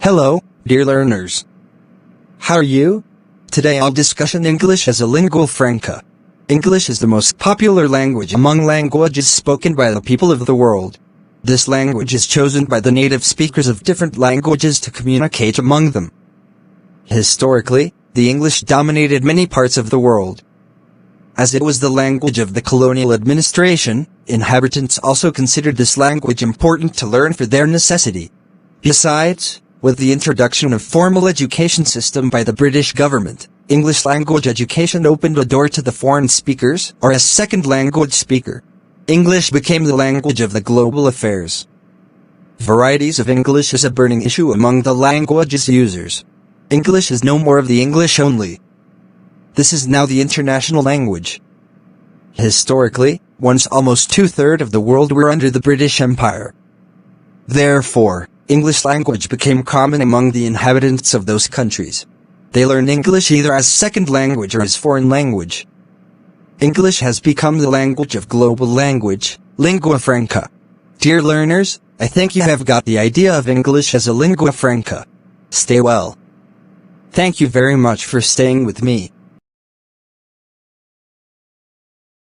Hello, dear learners. How are you? Today I'll discuss English as a lingua franca. English is the most popular language among languages spoken by the people of the world. This language is chosen by the native speakers of different languages to communicate among them. Historically, the English dominated many parts of the world. As it was the language of the colonial administration, inhabitants also considered this language important to learn for their necessity. Besides, with the introduction of formal education system by the British government, English language education opened a door to the foreign speakers or a second language speaker. English became the language of the global affairs. Varieties of English is a burning issue among the language's users. English is no more of the English only. This is now the international language. Historically, once almost two-thirds of the world were under the British Empire. Therefore, English language became common among the inhabitants of those countries. They learn English either as second language or as foreign language. English has become the language of global language, lingua franca. Dear learners, I think you have got the idea of English as a lingua franca. Stay well. Thank you very much for staying with me.